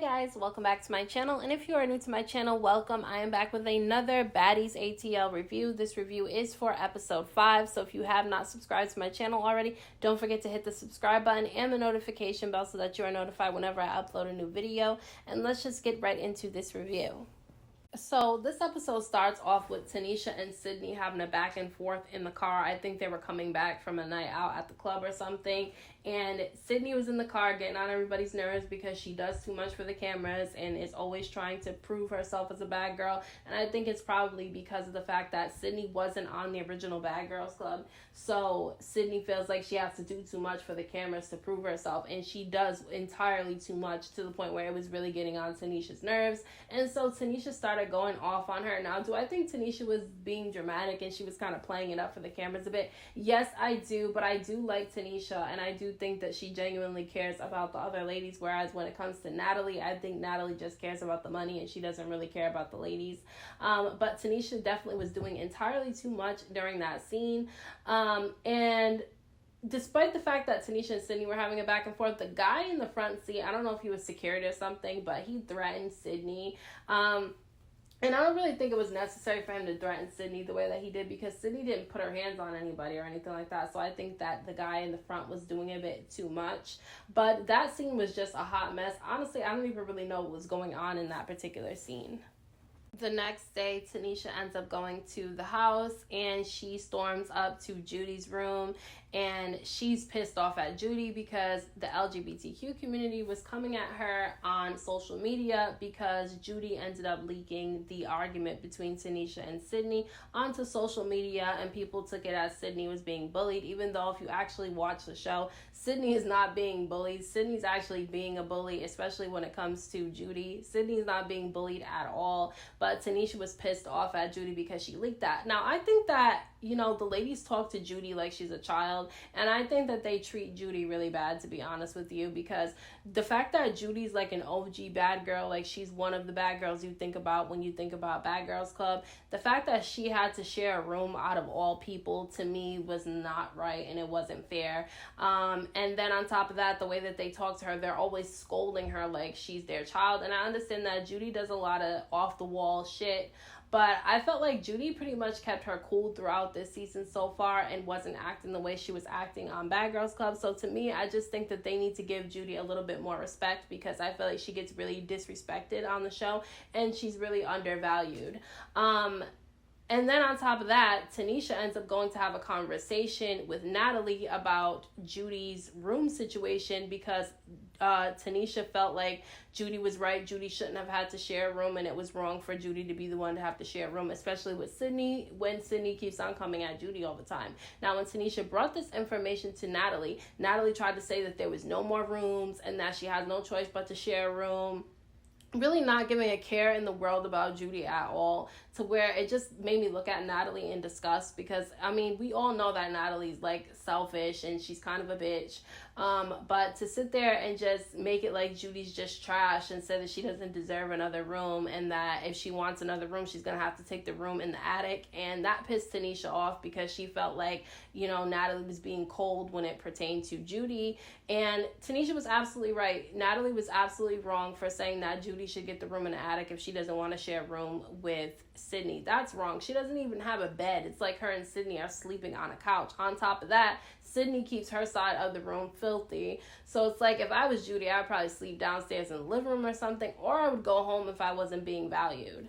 guys, welcome back to my channel, and if you are new to my channel, welcome. I am back with another Baddies ATL review. This review is for episode 5, so if you have not subscribed to my channel already, don't forget to hit the subscribe button and the notification bell so that you are notified whenever I upload a new video. And let's just get right into this review. So this episode starts off with Tanisha and Sydney having a back and forth in the car. I think they were coming back from a night out at the club or something. And Sydney was in the car getting on everybody's nerves because she does too much for the cameras and is always trying to prove herself as a bad girl. And I think it's probably because of the fact that Sydney wasn't on the original Bad Girls Club. So Sydney feels like she has to do too much for the cameras to prove herself. And she does entirely too much to the point where it was really getting on Tanisha's nerves. And so Tanisha started going off on her. Now, do I think Tanisha was being dramatic and she was kind of playing it up for the cameras a bit? Yes, I do. But I do like Tanisha, and I do think that she genuinely cares about the other ladies, whereas when it comes to Natalie, I think Natalie just cares about the money and she doesn't really care about the ladies. But Tanisha definitely was doing entirely too much during that scene. And despite the fact that Tanisha and Sydney were having a back and forth, the guy in the front seat, I don't know if he was security or something, but he threatened Sydney. And I don't really think it was necessary for him to threaten Sydney the way that he did, because Sydney didn't put her hands on anybody or anything like that. So I think that the guy in the front was doing a bit too much. But that scene was just a hot mess. Honestly, I don't even really know what was going on in that particular scene. The next day, Tanisha ends up going to the house and she storms up to Judy's room, and she's pissed off at Judy because the LGBTQ community was coming at her on social media because Judy ended up leaking the argument between Tanisha and Sydney onto social media, and people took it as Sydney was being bullied, even though if you actually watch the show, Sydney is not being bullied. Sydney's actually being a bully, especially when it comes to Judy. Sydney's not being bullied at all, but Tanisha was pissed off at Judy because she leaked that. Now, I think that, you know, the ladies talk to Judy like she's a child, and I think that they treat Judy really bad, to be honest with you, because the fact that Judy's like an OG bad girl, like she's one of the bad girls you think about when you think about Bad Girls Club, the fact that she had to share a room out of all people, to me, was not right, and it wasn't fair. And then on top of that, the way that they talk to her, they're always scolding her like she's their child, and I understand that Judy does a lot of off-the-wall shit, but I felt like Judy pretty much kept her cool throughout this season so far and wasn't acting the way she was acting on Bad Girls Club. So to me, I just think that they need to give Judy a little bit more respect, because I feel like she gets really disrespected on the show and she's really undervalued. And then on top of that, Tanisha ends up going to have a conversation with Natalie about Judy's room situation, because Tanisha felt like Judy was right. Judy shouldn't have had to share a room, and it was wrong for Judy to be the one to have to share a room, especially with Sydney, when Sydney keeps on coming at Judy all the time. Now, when Tanisha brought this information to Natalie, Natalie tried to say that there was no more rooms and that she has no choice but to share a room, really not giving a care in the world about Judy at all, to where it just made me look at Natalie in disgust, because, I mean, we all know that Natalie's, like, selfish and she's kind of a bitch, but to sit there and just make it like Judy's just trash and say that she doesn't deserve another room, and that if she wants another room, she's gonna have to take the room in the attic, and that pissed Tanisha off, because she felt like, you know, Natalie was being cold when it pertained to Judy, and Tanisha was absolutely right. Natalie was absolutely wrong for saying that Judy should get the room in the attic if she doesn't want to share a room with Sydney. That's wrong. She doesn't even have a bed. It's like her and Sydney are sleeping on a couch. On top of that, Sydney keeps her side of the room filthy. So it's like, if I was Judy, I'd probably sleep downstairs in the living room or something, or I would go home if I wasn't being valued.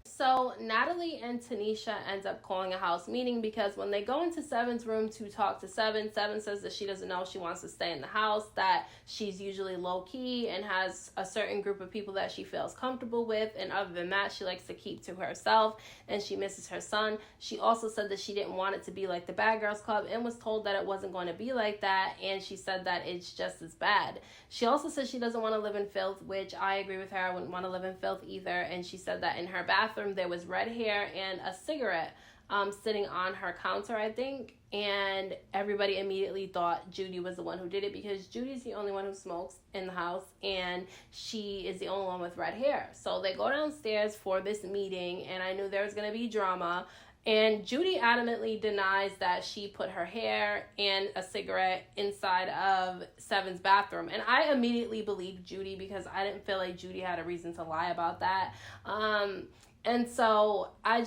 So Natalie and Tanisha end up calling a house meeting, because when they go into Seven's room to talk to Seven, Seven says that she doesn't know if she wants to stay in the house, that she's usually low-key and has a certain group of people that she feels comfortable with, and other than that, she likes to keep to herself, and she misses her son. She also said that she didn't want it to be like the Bad Girls Club, and was told that it wasn't going to be like that, and she said that it's just as bad. She also said she doesn't want to live in filth, which I agree with her. I wouldn't want to live in filth either, and she said that in her bathroom there was red hair and a cigarette sitting on her counter, I think, and everybody immediately thought Judy was the one who did it, because Judy's the only one who smokes in the house, and she is the only one with red hair. So they go downstairs for this meeting, and I knew there was going to be drama, And Judy adamantly denies that she put her hair and a cigarette inside of Seven's bathroom. And I immediately believed Judy because I didn't feel like Judy had a reason to lie about that. And so I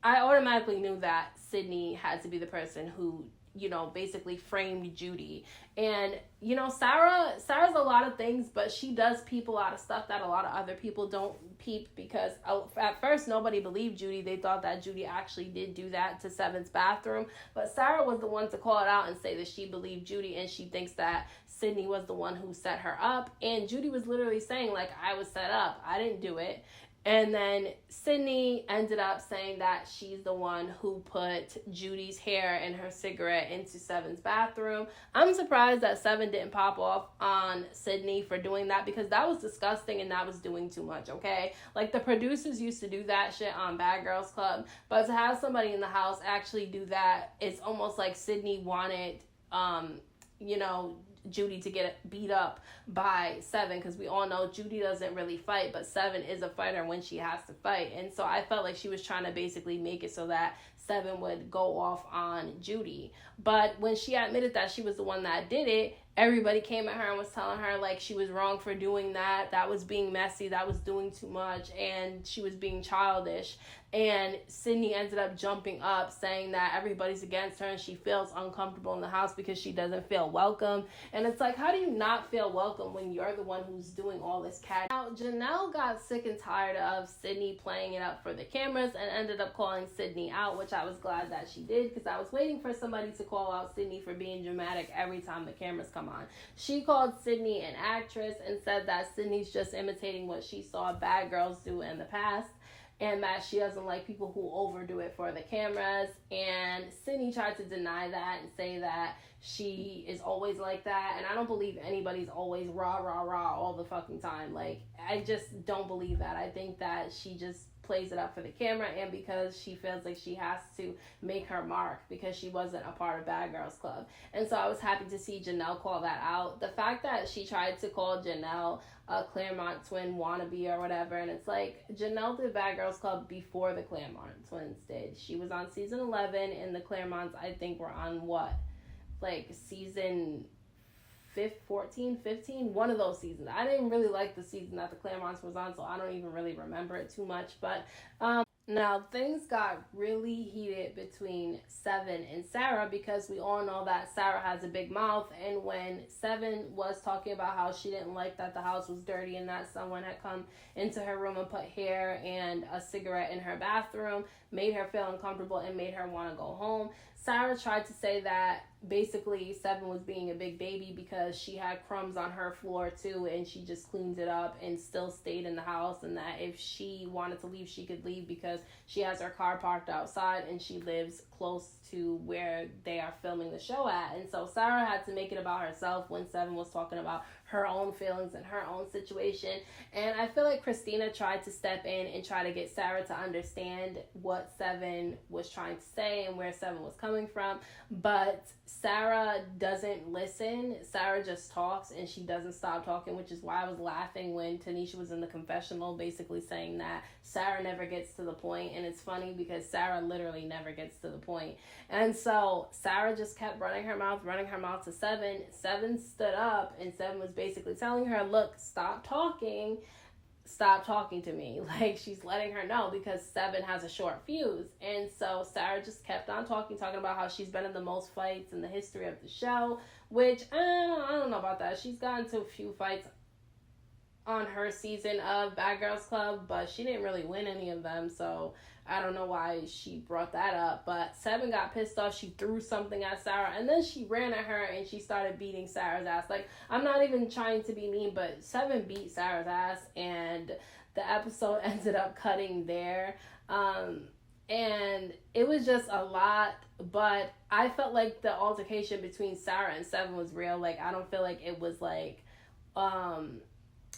automatically knew that Sydney had to be the person who, you know, basically framed Judy. And, you know, Sarah's a lot of things, but she does peep a lot of stuff that a lot of other people don't peep, because at first nobody believed Judy. They thought that Judy actually did do that to Seven's bathroom, but Sarah was the one to call it out and say that she believed Judy, and she thinks that Sydney was the one who set her up. And Judy was literally saying, like, I was set up, I didn't do it. And then Sydney ended up saying that she's the one who put Judy's hair and her cigarette into Seven's bathroom. I'm surprised that Seven didn't pop off on Sydney for doing that, because that was disgusting and that was doing too much, okay? Like, the producers used to do that shit on Bad Girls Club, but to have somebody in the house actually do that, it's almost like Sydney wanted, you know, Judy to get beat up by Seven, because we all know Judy doesn't really fight, but Seven is a fighter when she has to fight. And so I felt like she was trying to basically make it so that Seven would go off on Judy. But when she admitted that she was the one that did it, everybody came at her and was telling her, like, she was wrong for doing that. That was being messy. That was doing too much. And she was being childish. And Sydney ended up jumping up, saying that everybody's against her and she feels uncomfortable in the house because she doesn't feel welcome. And it's like, how do you not feel welcome when you're the one who's doing all this cat? Now, Janelle got sick and tired of Sydney playing it up for the cameras and ended up calling Sydney out, which I was glad that she did, because I was waiting for somebody to call out Sydney for being dramatic every time the cameras come on. She called Sydney an actress and said that Sydney's just imitating what she saw bad girls do in the past, and that she doesn't like people who overdo it for the cameras. And Sydney tried to deny that and say that she is always like that. And I don't believe anybody's always rah, rah, rah all the fucking time. Like, I just don't believe that. I think that she just plays it up for the camera, and because she feels like she has to make her mark because she wasn't a part of Bad Girls Club. And so I was happy to see Janelle call that out. The fact that she tried to call Janelle a Claremont twin wannabe or whatever, and it's like, Janelle did Bad Girls Club before the Claremont twins did. She was on season 11, and the Claremonts, I think, were on what? Like season 14, 15, one of those seasons. I didn't really like the season that the Claremonts was on, so I don't even really remember it too much. But now things got really heated between Seven and Sarah, because we all know that Sarah has a big mouth. And when Seven was talking about how she didn't like that the house was dirty and that someone had come into her room and put hair and a cigarette in her bathroom, made her feel uncomfortable and made her want to go home, Sarah tried to say that basically Seven was being a big baby because she had crumbs on her floor too, and she just cleaned it up and still stayed in the house, and that if she wanted to leave, she could leave because she has her car parked outside and she lives close to where they are filming the show at. And so Sarah had to make it about herself when Seven was talking about her own feelings and her own situation. And I feel like Christina tried to step in and try to get Sarah to understand what Seven was trying to say and where Seven was coming from, but Sarah doesn't listen. Sarah just talks, and she doesn't stop talking, which is why I was laughing when Tanisha was in the confessional basically saying that Sarah never gets to the point. And it's funny because Sarah literally never gets to the point. And so Sarah just kept running her mouth to Seven. Seven stood up, and Seven was basically telling her, look, stop talking to me. Like, she's letting her know because Seven has a short fuse. And so Sarah just kept on talking about how she's been in the most fights in the history of the show, which I don't know about that. She's gotten to a few fights on her season of Bad Girls Club, but she didn't really win any of them, so I don't know why she brought that up. But Seven got pissed off. She threw something at Sarah, and then she ran at her and she started beating Sarah's ass. Like, I'm not even trying to be mean, but Seven beat Sarah's ass, and the episode ended up cutting there. And it was just a lot, but I felt like the altercation between Sarah and Seven was real. Like, I don't feel like it was like,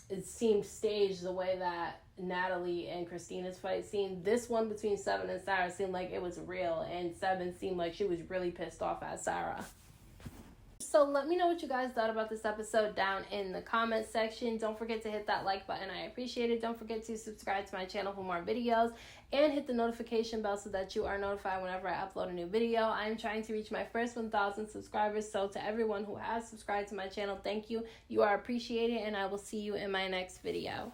it seemed staged the way that Natalie and Christina's fight seemed. This one between Seven and Sarah seemed like it was real, and Seven seemed like she was really pissed off at Sarah. So let me know what you guys thought about this episode down in the comment section. Don't forget to hit that like button. I appreciate it. Don't forget to subscribe to my channel for more videos and hit the notification bell so that you are notified whenever I upload a new video. I'm trying to reach my first 1,000 subscribers. So to everyone who has subscribed to my channel, thank you. You are appreciated, and I will see you in my next video.